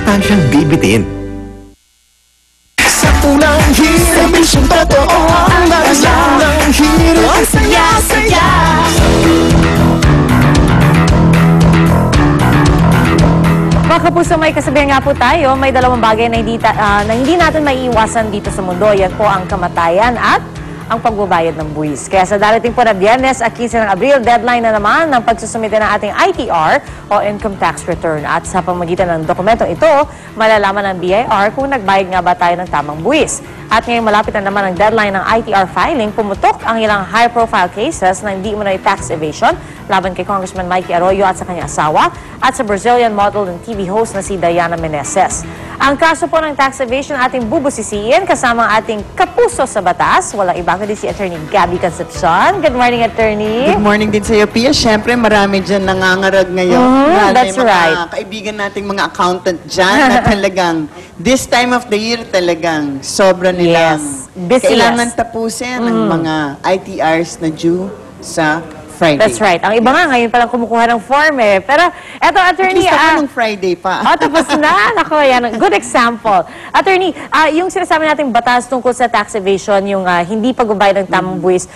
masustansyang bibitin. Sa pulang hirap, misyong totoo ang naglalang hirap. Ang saya-saya. Mga kapuso, may kasabihan nga po tayo, may dalawang bagay na hindi natin maiiwasan dito sa mundo. Yan po ang kamatayan at ang pagbabayad ng buwis. Kaya sa darating po na Biyernes, 15 ng Abril, deadline na naman ng pagsusumite ng ating ITR o Income Tax Return. At sa pamamagitan ng dokumentong ito, malalaman ng BIR kung nagbayad nga ba tayo ng tamang buwis. At ngayon malapit na naman ang deadline ng ITR filing, pumutok ang ilang high-profile cases na hindi umano'y tax evasion laban kay Congressman Mikey Arroyo at sa kanyang asawa at sa Brazilian model and TV host na si Diana Meneses. Ang kaso po ng tax evasion ating bubusisiin kasama ang ating kapuso sa batas. Walang iba kundi si Attorney Gabby Concepcion. Good morning, Attorney. Good morning din sa iyo, Pia. Siyempre, marami dyan nangangarag ngayon. That's right. Mga kaibigan nating mga accountant dyan na talagang this time of the year talagang sobra nilang kailangan tapusin ang mga ITRs na due sa Friday. That's right. Ang iba nga, ngayon palang kumukuha ng form eh. Pero, eto, Attorney... At least ako nung Friday pa. Tapos na. Ako, yan. Good example. Attorney, yung sinasabi nating batas tungkol sa tax evasion, yung hindi pagbabayad ng tamang buwis,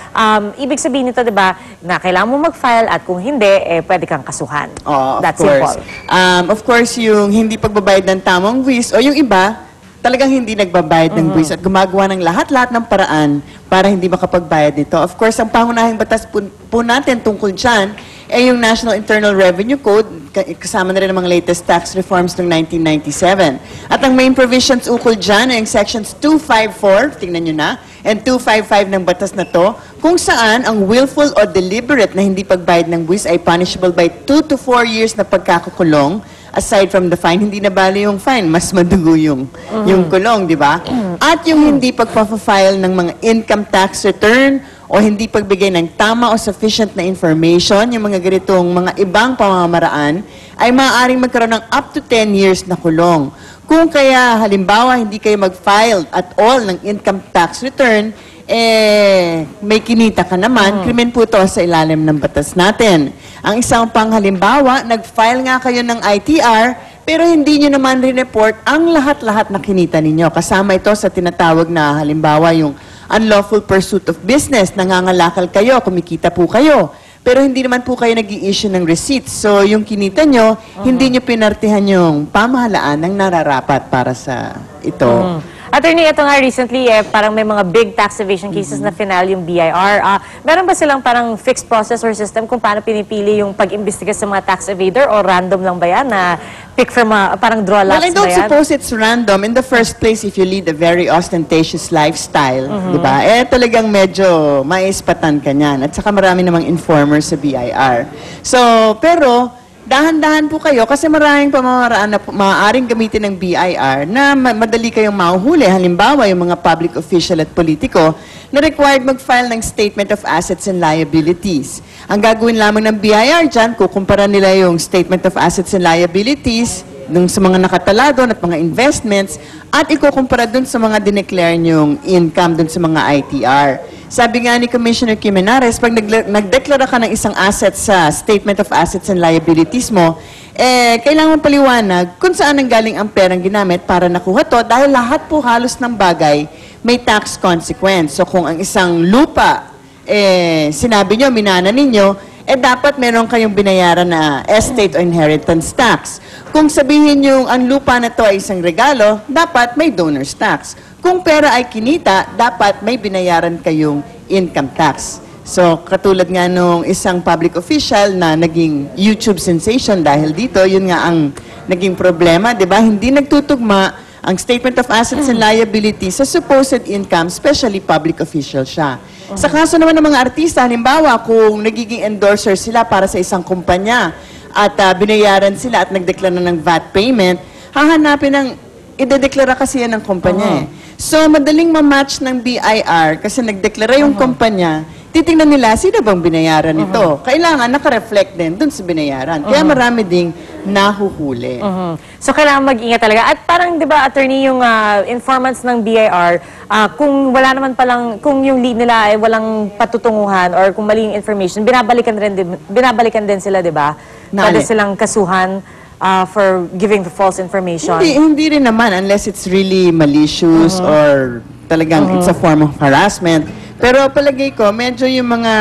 ibig sabihin nito, di ba, na kailangan mo mag-file at kung hindi, pwede kang kasuhan. Oh, That's of course. simple. Of course, yung hindi pagbabayad ng tamang buwis o yung iba, talagang hindi nagbabayad ng buwis at gumagawa ng lahat-lahat ng paraan para hindi makapagbayad nito. Of course, ang pangunahing batas po natin tungkol dyan ay yung National Internal Revenue Code, kasama na rin ang mga latest tax reforms noong 1997. At ang main provisions ukol dyan ay yung sections 254, tingnan nyo na, and 255 ng batas na to, kung saan ang willful o deliberate na hindi pagbayad ng buwis ay punishable by 2 to 4 years na pagkakakulong. Aside from the fine, hindi na bali yung fine, mas madugo yung kulong, di ba? At yung hindi pagpa-file ng mga income tax return o hindi pagbigay ng tama o sufficient na information, yung mga ganitong mga ibang pamamaraan, ay maaaring magkaroon ng up to 10 years na kulong. Kung kaya, halimbawa, hindi kayo mag-file at all ng income tax return, may kinita ka naman, krimen po ito sa ilalim ng batas natin. Ang isang panghalimbawa, nag-file nga kayo ng ITR, pero hindi nyo naman rin-report ang lahat-lahat na kinita ninyo. Kasama ito sa tinatawag na halimbawa yung unlawful pursuit of business. Nangangalakal kayo, kumikita po kayo. Pero hindi naman po kayo nag-i-issue ng receipts. So, yung kinita nyo, hindi nyo pinartihan yung pamahalaan ng nararapat para sa ito. Attorney, ito nga recently, parang may mga big tax evasion cases na final yung BIR. Meron ba silang parang fixed process or system kung paano pinipili yung pag-imbestiga sa mga tax evader o random lang ba yan na pick from parang draw lots ba yan? Well, I don't suppose it's random. In the first place, if you lead a very ostentatious lifestyle, di ba? Talagang medyo maispatan ka niyan. At saka marami namang informers sa BIR. So, pero dahan-dahan po kayo kasi maraming pamamaraan na maaaring gamitin ng BIR na madali kayong mahuhuli. Halimbawa, yung mga public official at politiko na required mag-file ng Statement of Assets and Liabilities. Ang gagawin lamang ng BIR dyan, kukumpara nila yung Statement of Assets and Liabilities dun sa mga nakatala doon at mga investments at ikukumpara dun sa mga dineclare nyong income dun sa mga ITR. Sabi nga ni Commissioner Jimenez, pag nagdeklara ka ng isang asset sa Statement of Assets and Liabilities mo, kailangan paliwanag kung saan nanggaling ang perang ginamit para nakuha to dahil lahat po halos ng bagay may tax consequence. So kung ang isang lupa, sinabi nyo, minana ninyo, dapat meron kayong binayaran na estate o inheritance tax. Kung sabihin yung ang lupa na to ay isang regalo, dapat may donor's tax. Kung pera ay kinita, dapat may binayaran kayong income tax. So, katulad nga nung isang public official na naging YouTube sensation dahil dito, yun nga ang naging problema, di ba? Hindi nagtutugma ang Statement of Assets and Liabilities sa supposed income, especially public official siya. Sa kaso naman ng mga artista, halimbawa, kung nagiging endorser sila para sa isang kumpanya at binayaran sila at nagdeklara ng VAT payment, hahanapin ng, idedeklara kasi yan ng kumpanya So, madaling ma-match ng BIR kasi nagdeklara yung kumpanya, titingnan nila, sino bang binayaran ito? Kailangan nakareflect din dun sa binayaran. Kaya marami ding nahuhuli. So, kailangan mag-ingat talaga. At parang, di ba, attorney, yung informants ng BIR, kung wala naman palang, kung yung lead nila ay walang patutunguhan or kung maling information, binabalikan din sila, di ba? Pwede silang kasuhan for giving the false information? Hindi rin naman unless it's really malicious or talagang it's a form of harassment. Pero palagay ko, medyo yung mga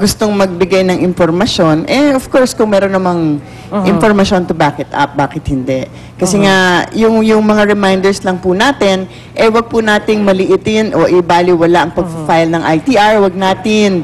gustong magbigay ng impormasyon, of course, kung meron namang impormasyon to back it up, bakit hindi? Kasi nga, yung mga reminders lang po natin, wag po nating maliitin o ibaliwala ang pag-file ng ITR, wag natin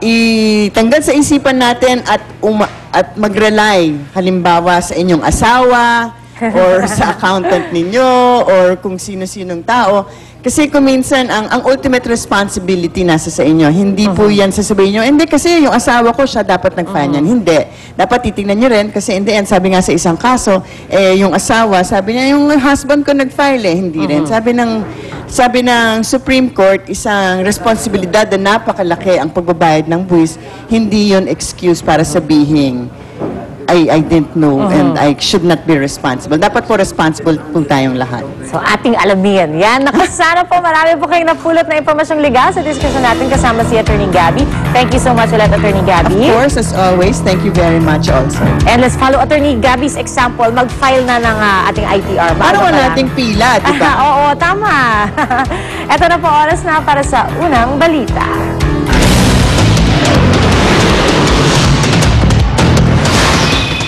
itanggal sa isipan natin at mag-rely, halimbawa sa inyong asawa, or sa accountant ninyo, or kung sino-sinong tao. Kasi kung minsan, ang ultimate responsibility nasa sa inyo. Hindi po yan sasabihin nyo, hindi kasi yung asawa ko, siya dapat nag-file yan. Hindi. Dapat titingnan nyo rin, kasi in the end, sabi nga sa isang kaso, yung asawa, sabi niya, yung husband ko nag-file hindi rin. Sabi ng Supreme Court, isang responsibilidad na napakalaki ang pagbabayad ng buwis, hindi yon excuse para sabihin, I didn't know and I should not be responsible. Dapat po responsible po tayong lahat. So, ating alamin. Yan. Nakasana po, marami po kayong napulot na impormasyong legal sa discussion natin kasama si Attorney Gabby. Thank you so much ulit, Attorney Gabby. Of course, as always, thank you very much also. And let's follow Attorney Gabby's example. Mag-file na ng ating ITR. Paano nating pila, di ba? Oo, tama. Ito na po, oras na para sa unang balita.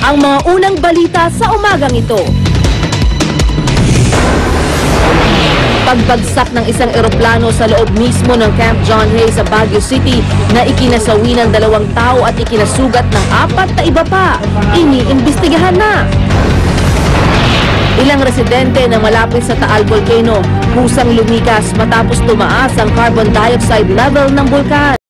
Ang mga unang balita sa umagang ito. Pagbagsak ng isang eroplano sa loob mismo ng Camp John Hay sa Baguio City na ikinasawi ng 2 tao at ikinasugat ng 4 na iba pa. Iniimbestigahan na. Ilang residente na malapit sa Taal Volcano kusang lumikas matapos tumaas ang carbon dioxide level ng bulkan.